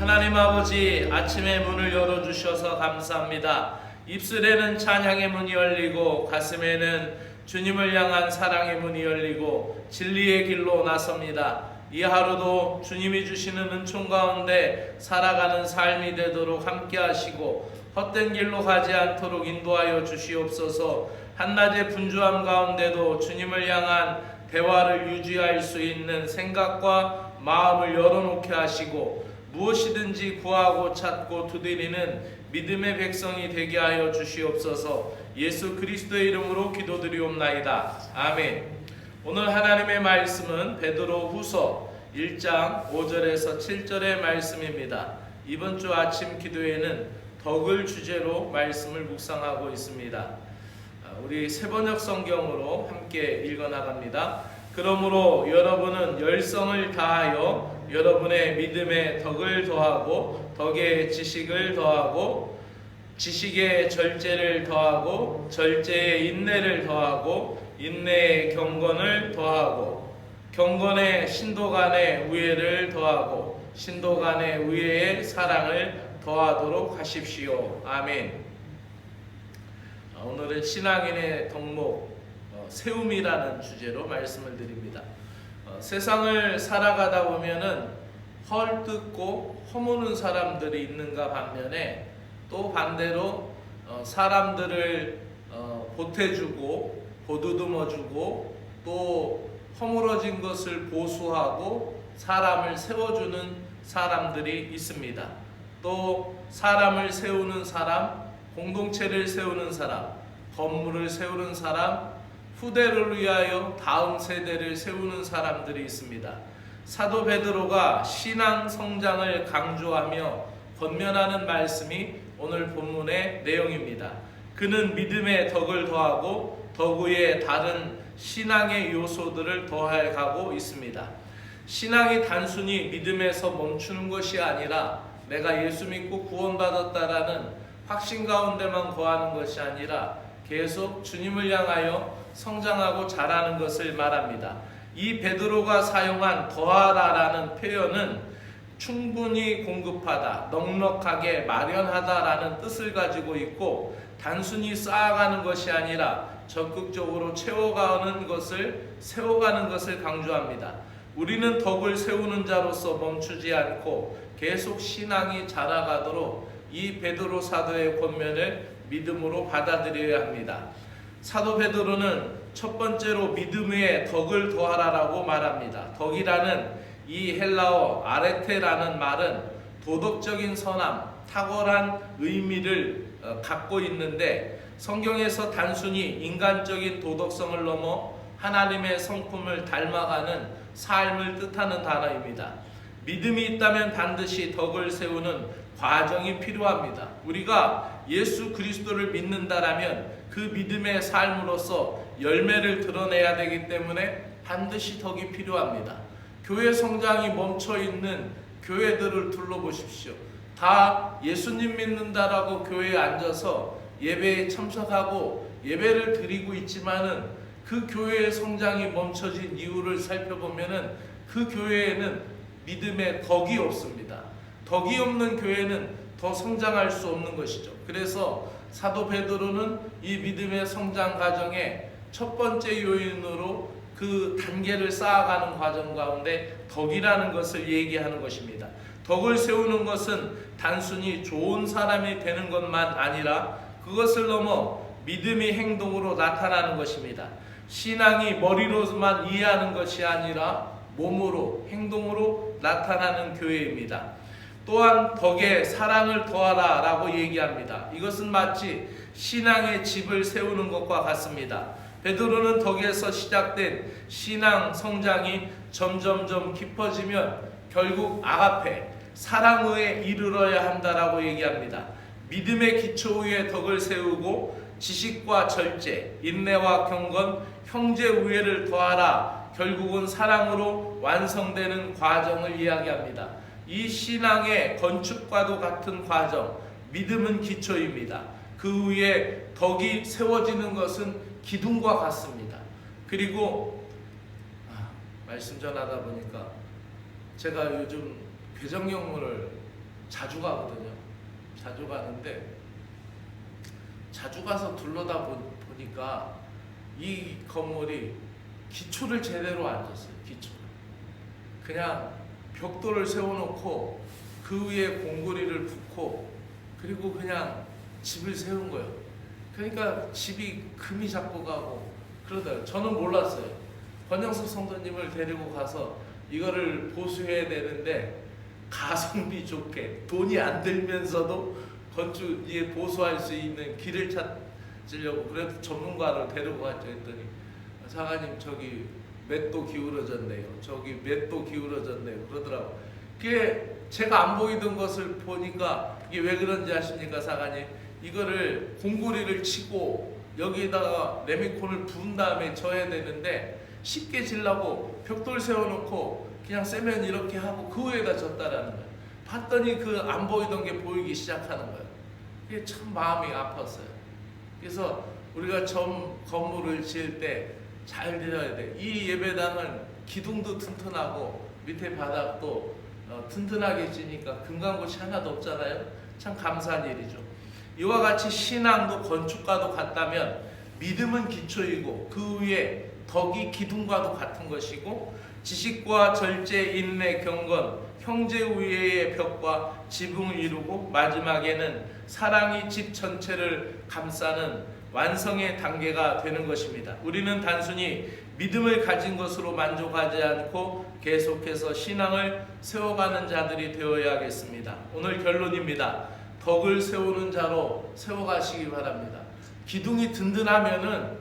하나님 아버지, 아침의 문을 열어주셔서 감사합니다. 입술에는 찬양의 문이 열리고 가슴에는 주님을 향한 사랑의 문이 열리고 진리의 길로 나섭니다. 이 하루도 주님이 주시는 은총 가운데 살아가는 삶이 되도록 함께 하시고 헛된 길로 가지 않도록 인도하여 주시옵소서. 한낮의 분주함 가운데도 주님을 향한 대화를 유지할 수 있는 생각과 마음을 열어놓게 하시고 무엇이든지 구하고 찾고 두드리는 믿음의 백성이 되게 하여 주시옵소서. 예수 그리스도의 이름으로 기도드리옵나이다. 아멘. 오늘 하나님의 말씀은 베드로 후서 1장 5절에서 7절의 말씀입니다. 이번 주 아침 기도에는 덕을 주제로 말씀을 묵상하고 있습니다. 우리 세번역 성경으로 함께 읽어나갑니다. 그러므로 여러분은 열성을 다하여 여러분의 믿음에 덕을 더하고 덕에 지식을 더하고 지식에 절제를 더하고 절제에 인내를 더하고 인내에 경건을 더하고 경건에 신도 간의 우애를 더하고 신도 간의 우애에 사랑을 더하도록 하십시오. 아멘. 오늘은 신앙인의 덕목 세움이라는 주제로 말씀을 드립니다. 세상을 살아가다 보면은 헐뜯고 허무는 사람들이 있는가 반면에 또 반대로 사람들을 보태주고 보듬어주고 또 허물어진 것을 보수하고 사람을 세워주는 사람들이 있습니다. 또 사람을 세우는 사람, 공동체를 세우는 사람, 건물을 세우는 사람, 후대를 위하여 다음 세대를 세우는 사람들이 있습니다. 사도 베드로가 신앙 성장을 강조하며 권면하는 말씀이 오늘 본문의 내용입니다. 그는 믿음의 덕을 더하고 덕 위에 다른 신앙의 요소들을 더해 가고 있습니다. 신앙이 단순히 믿음에서 멈추는 것이 아니라 내가 예수 믿고 구원받았다라는 확신 가운데만 거하는 것이 아니라 계속 주님을 향하여 성장하고 자라는 것을 말합니다. 이 베드로가 사용한 더하라라는 표현은 충분히 공급하다, 넉넉하게 마련하다라는 뜻을 가지고 있고 단순히 쌓아가는 것이 아니라 적극적으로 채워가는 것을, 세워가는 것을 강조합니다. 우리는 덕을 세우는 자로서 멈추지 않고 계속 신앙이 자라가도록 이 베드로 사도의 권면을 믿음으로 받아들여야 합니다. 사도 베드로는 첫 번째로 믿음 위에 덕을 더하라라고 말합니다. 덕이라는 이 헬라어 아레테라는 말은 도덕적인 선함, 탁월한 의미를 갖고 있는데 성경에서 단순히 인간적인 도덕성을 넘어 하나님의 성품을 닮아가는 삶을 뜻하는 단어입니다. 믿음이 있다면 반드시 덕을 세우는 과정이 필요합니다. 우리가 예수 그리스도를 믿는다라면 그 믿음의 삶으로서 열매를 드러내야 되기 때문에 반드시 덕이 필요합니다. 교회 성장이 멈춰있는 교회들을 둘러보십시오. 다 예수님 믿는다라고 교회에 앉아서 예배에 참석하고 예배를 드리고 있지만은 그 교회의 성장이 멈춰진 이유를 살펴보면은 그 교회에는 믿음의 덕이 없습니다. 덕이 없는 교회는 더 성장할 수 없는 것이죠. 그래서 사도 베드로는 이 믿음의 성장 과정의 첫 번째 요인으로 그 단계를 쌓아가는 과정 가운데 덕이라는 것을 얘기하는 것입니다. 덕을 세우는 것은 단순히 좋은 사람이 되는 것만 아니라 그것을 넘어 믿음이 행동으로 나타나는 것입니다. 신앙이 머리로만 이해하는 것이 아니라 몸으로, 행동으로 나타나는 교회입니다. 또한 덕에 사랑을 더하라 라고 얘기합니다. 이것은 마치 신앙의 집을 세우는 것과 같습니다. 베드로는 덕에서 시작된 신앙 성장이 점점점 깊어지면 결국 아가페, 사랑에 이르러야 한다라고 얘기합니다. 믿음의 기초 위에 덕을 세우고 지식과 절제, 인내와 경건, 형제 우애를 더하라. 결국은 사랑으로 완성되는 과정을 이야기합니다. 이 신앙의 건축과도 같은 과정, 믿음은 기초입니다. 그 위에 덕이 세워지는 것은 기둥과 같습니다. 그리고 말씀 전하다 보니까 제가 요즘 개정영문을 자주 가거든요. 자주 가는데 자주 가서 둘러다 보니까 이 건물이 기초를 제대로 안 졌어요. 기초를 그냥 벽돌을 세워놓고 그 위에 공구리를 붓고 그리고 그냥 집을 세운 거예요. 그러니까 집이 금이 잡고 가고 그러더라고요. 저는 몰랐어요. 권영석 성도님을 데리고 가서 이거를 보수해야 되는데 가성비 좋게 돈이 안 들면서도 건축에 보수할 수 있는 길을 찾으려고 그래도 전문가를 데리고 갔죠. 했더니 사관님 저기 맷도 기울어졌네요. 저기 맷도 기울어졌네요. 그러더라고. 그게 제가 안 보이던 것을 보니까 이게 왜 그런지 아십니까, 사관님? 이거를 공구리를 치고 여기다가 레미콘을 부은 다음에 져야 되는데 쉽게 지려고 벽돌 세워놓고 그냥 세면 이렇게 하고 그 위에다 졌다라는 거예요. 봤더니 그 안 보이던 게 보이기 시작하는 거예요. 그게 참 마음이 아팠어요. 그래서 우리가 건물을 지을 때 잘 되어야 돼. 이 예배당은 기둥도 튼튼하고 밑에 바닥도 튼튼하게 지니까 금강고치 하나도 없잖아요. 참 감사한 일이죠. 이와 같이 신앙도 건축과도 같다면 믿음은 기초이고 그 위에 덕이 기둥과도 같은 것이고 지식과 절제, 인내, 경건, 형제 우애의 벽과 지붕을 이루고 마지막에는 사랑이 집 전체를 감싸는 완성의 단계가 되는 것입니다. 우리는 단순히 믿음을 가진 것으로 만족하지 않고 계속해서 신앙을 세워가는 자들이 되어야겠습니다. 오늘 결론입니다. 덕을 세우는 자로 세워가시기 바랍니다. 기둥이 든든하면은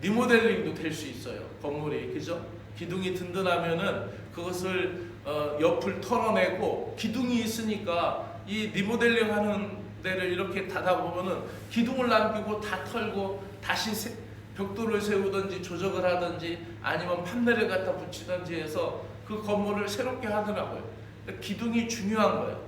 리모델링도 될 수 있어요. 건물이, 그죠? 기둥이 든든하면은 그것을 옆을 털어내고 기둥이 있으니까 이 리모델링 하는 데를 이렇게 닫아보면은 기둥을 남기고 다 털고 다시 벽돌을 세우든지 조적을 하든지 아니면 판넬을 갖다 붙이든지 해서 그 건물을 새롭게 하더라고요. 기둥이 중요한 거예요.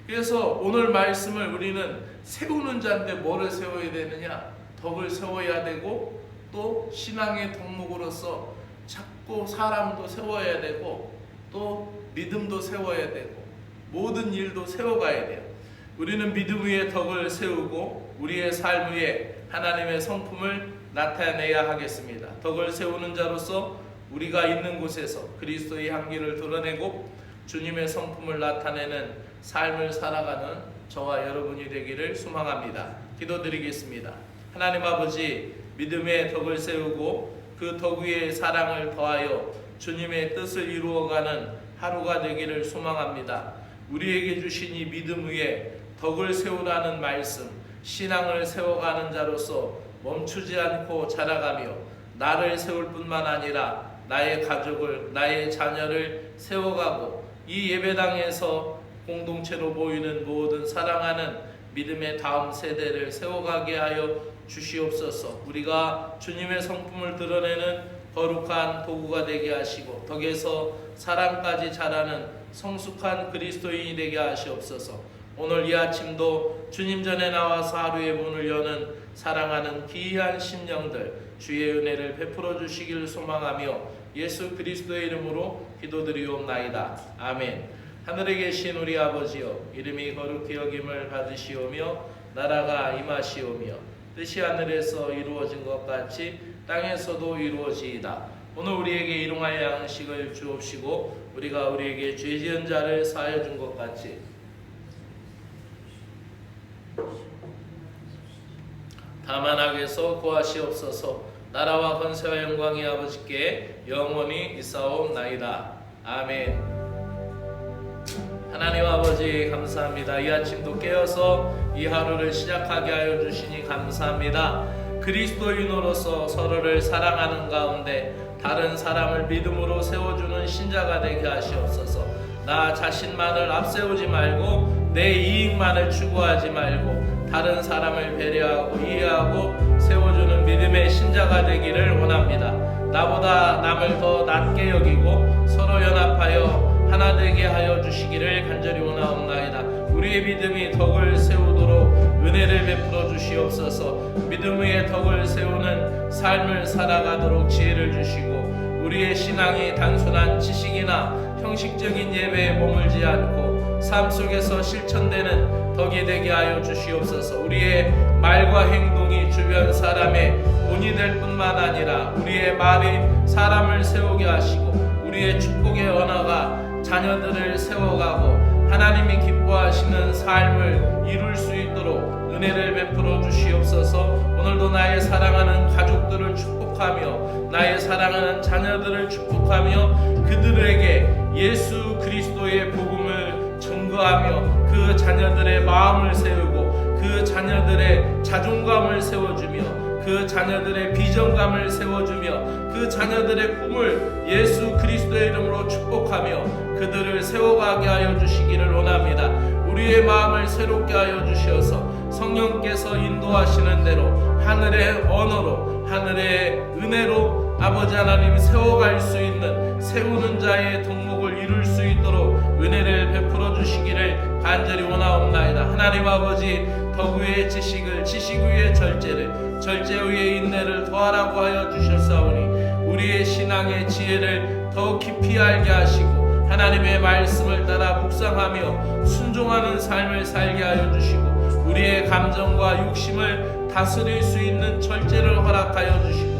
그래서 오늘 말씀을 우리는 세우는 자인데 뭐를 세워야 되느냐? 덕을 세워야 되고 또 신앙의 덕목으로서 자꾸 사람도 세워야 되고 또 믿음도 세워야 되고 모든 일도 세워가야 돼요. 우리는 믿음 위에 덕을 세우고 우리의 삶 위에 하나님의 성품을 나타내야 하겠습니다. 덕을 세우는 자로서 우리가 있는 곳에서 그리스도의 향기를 드러내고 주님의 성품을 나타내는 삶을 살아가는 저와 여러분이 되기를 소망합니다. 기도드리겠습니다. 하나님 아버지, 믿음의 덕을 세우고 그 덕 위에 사랑을 더하여 주님의 뜻을 이루어가는 하루가 되기를 소망합니다. 우리에게 주신 이 믿음 위에 덕을 세우라는 말씀, 신앙을 세워가는 자로서 멈추지 않고 자라가며 나를 세울 뿐만 아니라 나의 가족을, 나의 자녀를 세워가고 이 예배당에서 공동체로 모이는 모든 사랑하는 믿음의 다음 세대를 세워가게 하여 주시옵소서. 우리가 주님의 성품을 드러내는 거룩한 도구가 되게 하시고 덕에서 사랑까지 자라는 성숙한 그리스도인이 되게 하시옵소서. 오늘 이 아침도 주님 전에 나와서 하루의 문을 여는 사랑하는 귀한 심령들 주의 은혜를 베풀어 주시기를 소망하며 예수 그리스도의 이름으로 기도드리옵나이다. 아멘. 하늘에 계신 우리 아버지여, 이름이 거룩히 여김을 받으시오며 나라가 임하시오며 뜻이 하늘에서 이루어진 것 같이 땅에서도 이루어지이다. 오늘 우리에게 일용할 양식을 주옵시고 우리가 우리에게 죄 지은 자를 사하여 준 것 같이 다만 악에서 구하시옵소서. 나라와 권세와 영광이 아버지께 영원히 있사옵나이다. 아멘. 하나님 아버지 감사합니다. 이 아침도 깨어서 이 하루를 시작하게 하여 주시니 감사합니다. 그리스도인으로서 서로를 사랑하는 가운데 다른 사람을 믿음으로 세워주는 신자가 되게 하시옵소서. 나 자신만을 앞세우지 말고 내 이익만을 추구하지 말고 다른 사람을 배려하고 이해하고 세워주는 믿음의 신자가 되기를 원합니다. 나보다 남을 더 낮게 여기고 서로 연합하여 하나 되게 하여 주시기를 간절히 원하옵나이다. 우리의 믿음이 덕을 세우도록 은혜를 베풀어 주시옵소서. 믿음 위에 덕을 세우는 삶을 살아가도록 지혜를 주시고 우리의 신앙이 단순한 지식이나 형식적인 예배에 머물지 않고 삶 속에서 실천되는 덕이 되게 하여 주시옵소서. 우리의 말과 행동이 주변 사람의 본이 될 뿐만 아니라 우리의 말이 사람을 세우게 하시고 우리의 축복의 언어가 자녀들을 세워가고 하나님이 기뻐하시는 삶을 이룰 수 있도록 은혜를 베풀어 주시옵소서. 오늘도 나의 사랑하는 가족들을 축복하며 나의 사랑하는 자녀들을 축복하며 그들에게 예수 그리스도의 복음을 전거하며 그 자녀들의 마음을 세우고 그 자녀들의 자존감을 세워주며 그 자녀들의 비전감을 세워주며 그 자녀들의 꿈을 예수 그리스도의 이름으로 축복하며 그들을 세워가게 하여 주시기를 원합니다. 우리의 마음을 새롭게 하여 주셔서 성령께서 인도하시는 대로 하늘의 언어로 하늘의 은혜로 아버지 하나님 세워갈 수 있는 세우는 자의 덕목을 이룰 수 있도록 은혜를 베풀어 주시기를 간절히 원하옵나이다. 하나님 아버지 덕 위의 지식을 지식 위의 절제를 절제 위의 인내를 더하라고 하여 주셨사오니 우리의 신앙의 지혜를 더 깊이 알게 하시고 하나님의 말씀을 따라 묵상하며 순종하는 삶을 살게 하여 주시고 우리의 감정과 욕심을 다스릴 수 있는 절제를 허락하여 주시고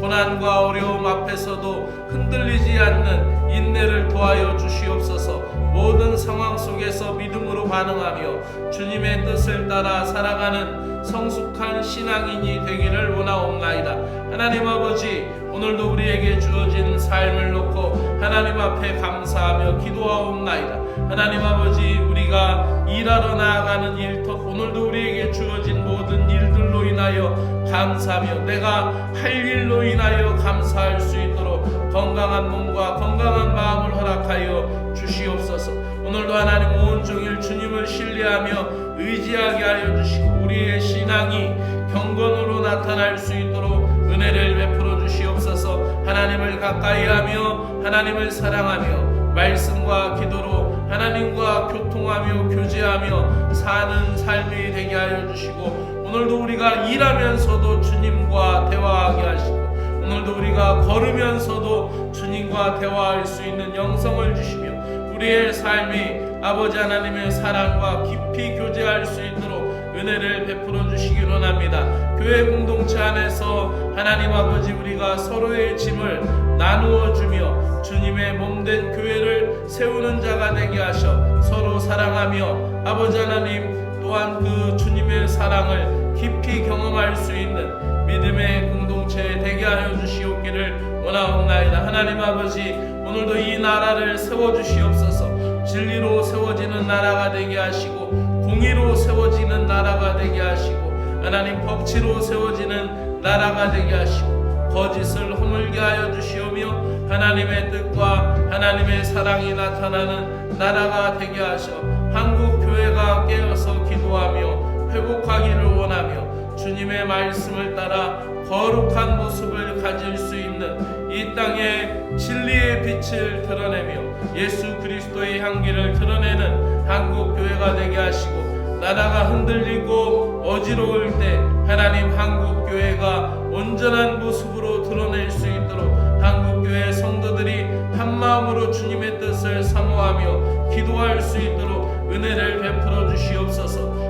고난과 어려움 앞에서도 흔들리지 않는 인내를 도하여 주시옵소서. 모든 상황 속에서 믿음으로 반응하며 주님의 뜻을 따라 살아가는 성숙한 신앙인이 되기를 원하옵나이다. 하나님 아버지 오늘도 우리에게 주어진 삶을 놓고 하나님 앞에 감사하며 기도하옵나이다. 하나님 아버지 우리가 일하러 나아가는 일터 오늘도 우리에게 주어진 모든 일들로 인하여 감사하며 내가 할 일로 인하여 감사할 수 있도록 건강한 몸과 건강한 마음을 허락하여 주시옵소서. 오늘도 하나님 온종일 주님을 신뢰하며 의지하게 하여 주시고 우리의 신앙이 경건으로 나타날 수 있도록 은혜를 베풀어 주시옵소서. 하나님을 가까이하며 하나님을 사랑하며 말씀과 기도로 하나님과 교통하며 교제하며 사는 삶이 되게 하여 주시고 오늘도 우리가 일하면서도 주님과 대화하게 하시고 오늘도 우리가 걸으면서도 주님과 대화할 수 있는 영성을 주시며 우리의 삶이 아버지 하나님의 사랑과 깊이 교제할 수 있도록 은혜를 베풀어 주시기 원합니다. 교회 공동체 안에서 하나님 아버지 우리가 서로의 짐을 나누어 주며 주님의 몸된 교회를 세우는 자가 되게 하셔 서로 사랑하며 아버지 하나님 또한 그 주님의 사랑을 깊이 경험할 수 있는 믿음의 공동체 되게 하여 주시옵기를 원하옵나이다. 하나님 아버지 오늘도 이 나라를 세워주시옵소서. 진리로 세워지는 나라가 되게 하시고 공의로 세워지는 나라가 되게 하시고 하나님 법치로 세워지는 나라가 되게 하시고 거짓을 허물게 하여 주시오며 하나님의 뜻과 하나님의 사랑이 나타나는 나라가 되게 하셔 한국 교회가 깨어서 기도하며 회복하기를 원하며 주님의 말씀을 따라 거룩한 모습을 가질 수 있는 이 땅에 진리의 빛을 드러내며 예수 그리스도의 향기를 드러내는 한국 교회가 되게 하시고 나라가 흔들리고 어지러울 때 하나님 한국 교회가 온전한 모습으로 드러낼 수 있도록 한국 교회 성도들이 한 마음으로 주님의 뜻을 사모하며 기도할 수 있도록 은혜를 베풀어 주시옵소서.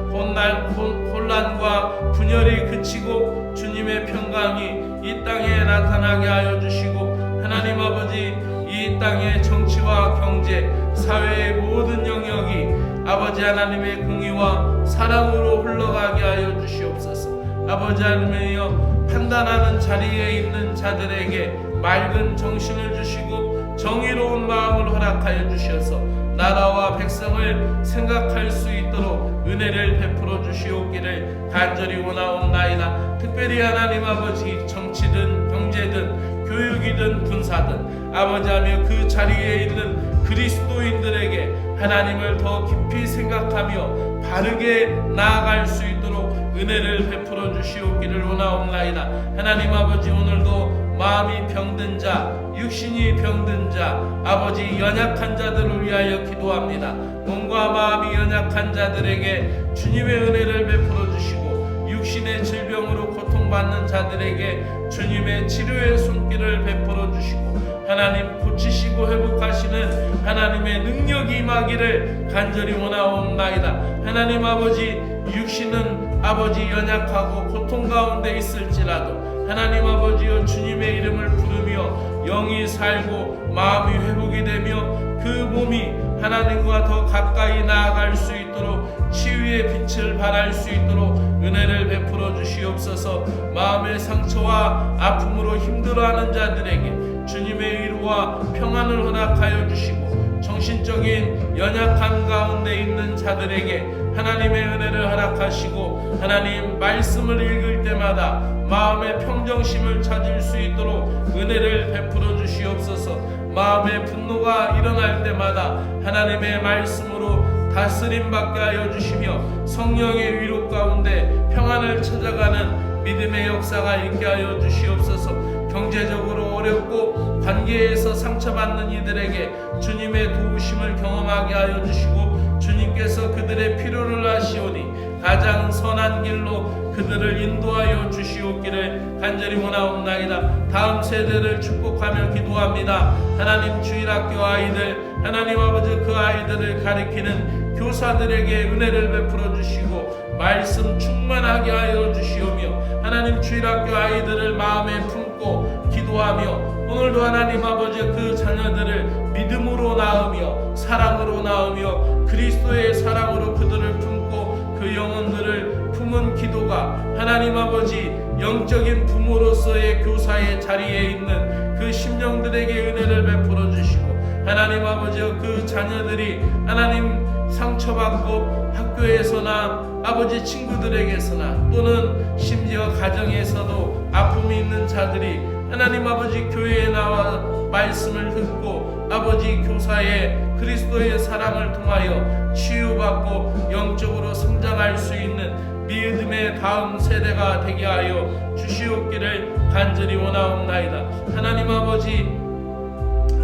혼란과 분열이 그치고 주님의 평강이 이 땅에 나타나게 하여 주시고 하나님 아버지 이 땅의 정치와 경제 사회의 모든 영역이 아버지 하나님의 공의와 사랑으로 흘러가게 하여 주시옵소서. 아버지 하나님이여 판단하는 자리에 있는 자들에게 맑은 정신을 주시고 정의로운 마음을 허락하여 주셔서 나라와 백성을 생각할 수 있도록 은혜를 베풀어 주시옵기를 간절히 원하옵나이다. 특별히 하나님 아버지 정치든 경제든 교육이든 군사든 아버지하며 그 자리에 있는 그리스도인들에게 하나님을 더 깊이 생각하며 바르게 나아갈 수 있도록 은혜를 베풀어 주시옵기를 원하옵나이다. 하나님 아버지 오늘도 마음이 병든 자, 육신이 병든 자, 아버지 연약한 자들을 위하여 기도합니다. 몸과 마음이 연약한 자들에게 주님의 은혜를 베풀어 주시고 육신의 질병으로 고통받는 자들에게 주님의 치료의 손길을 베풀어 주시고 하나님 고치시고 회복하시는 하나님의 능력이 임하기를 간절히 원하옵나이다. 하나님 아버지, 육신은 아버지 연약하고 고통 가운데 있을지라도 하나님 아버지여 주님의 이름을 부르며 영이 살고 마음이 회복이 되며 그 몸이 하나님과 더 가까이 나아갈 수 있도록 치유의 빛을 발할 수 있도록 은혜를 베풀어 주시옵소서. 마음의 상처와 아픔으로 힘들어하는 자들에게 주님의 위로와 평안을 허락하여 주시고 정신적인 연약함 가운데 있는 자들에게 하나님의 은혜를 허락하시고 하나님 말씀을 읽을 때마다 마음의 평정심을 찾을 수 있도록 은혜를 베풀어 주시옵소서. 마음의 분노가 일어날 때마다 하나님의 말씀으로 다스림 받게 하여 주시며 성령의 위로 가운데 평안을 찾아가는 믿음의 역사가 있게 하여 주시옵소서. 경제적으로 어렵고 관계에서 상처받는 이들에게 주님의 도우심을 경험하게 하여 주시고 주님께서 그들의 필요를 아시오니 가장 선한 길로 그들을 인도하여 주시옵기를 간절히 원하옵나이다. 다음 세대를 축복하며 기도합니다. 하나님 주일학교 아이들, 하나님 아버지 그 아이들을 가리키는 교사들에게 은혜를 베풀어 주시고 말씀 충만하게 하여 주시오며 하나님 주일학교 아이들을 마음에 품고 기도하며 오늘도 하나님 아버지 그 자녀들을 믿음으로 낳으며 사랑으로 낳으며 그리스도의 사랑으로 그들을 품고 그 영혼들을 품은 기도가 하나님 아버지 영적인 부모로서의 교사의 자리에 있는 그 심령들에게 은혜를 베풀어 주시고 하나님 아버지 그 자녀들이 하나님 상처받고 학교에서나 아버지 친구들에게서나 또는 심지어 가정에서도 아픔이 있는 자들이 하나님 아버지 교회에 나와 말씀을 듣고 아버지 교사의 그리스도의 사랑을 통하여 치유받고 영적으로 성장할 수 있는 믿음의 다음 세대가 되게 하여 주시옵기를 간절히 원하옵나이다. 하나님 아버지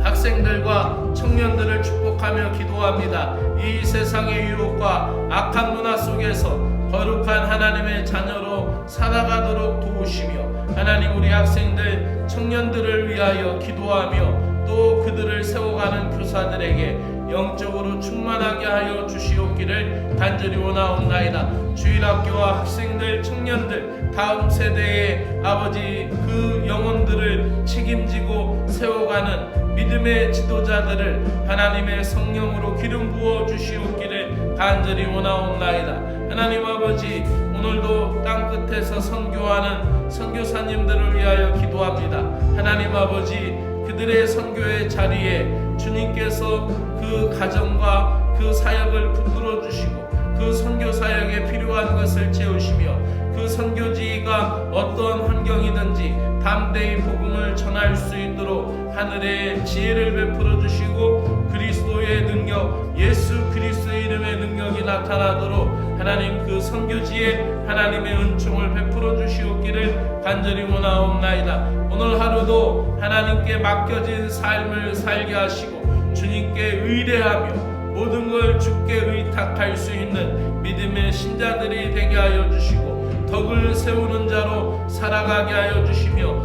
학생들과 청년들을 축복하며 기도합니다. 이 세상의 유혹과 악한 문화 속에서 거룩한 하나님의 자녀로 살아가도록 도우시며 하나님 우리 학생들 청년들을 위하여 기도하며 또 그들을 세워가는 교사들에게 영적으로 충만하게 하여 주시옵기를 간절히 원하옵나이다. 주일학교와 학생들 청년들 다음 세대의 아버지 그 영혼들을 책임지고 세워가는 믿음의 지도자들을 하나님의 성령으로 기름 부어 주시옵기를 간절히 원하옵나이다. 하나님 아버지 오늘도 땅끝에서 선교하는 선교사님들을 위하여 기도합니다. 하나님 아버지 그들의 선교의 자리에 주님께서 그 가정과 그 사역을 붙들어 주시고 그 선교 사역에 필요한 것을 채우시며 그 선교지가 어떠한 환경이든지 담대히 복음을 전할 수 있도록 하늘의 지혜를 베풀어 주시고 그리스도의 능력 예수 그리스도의 이름의 능력이 나타나도록 하나님 그 선교지에 하나님의 은총을 베풀어 주시옵기를 간절히 원하옵나이다. 오늘 하루도 하나님께 맡겨진 삶을 살게 하시고 주님께 의뢰하며 모든 걸 주께 의탁할 수 있는 믿음의 신자들이 되게 하여 주시고 덕을 세우는 자로 살아가게 하여 주시며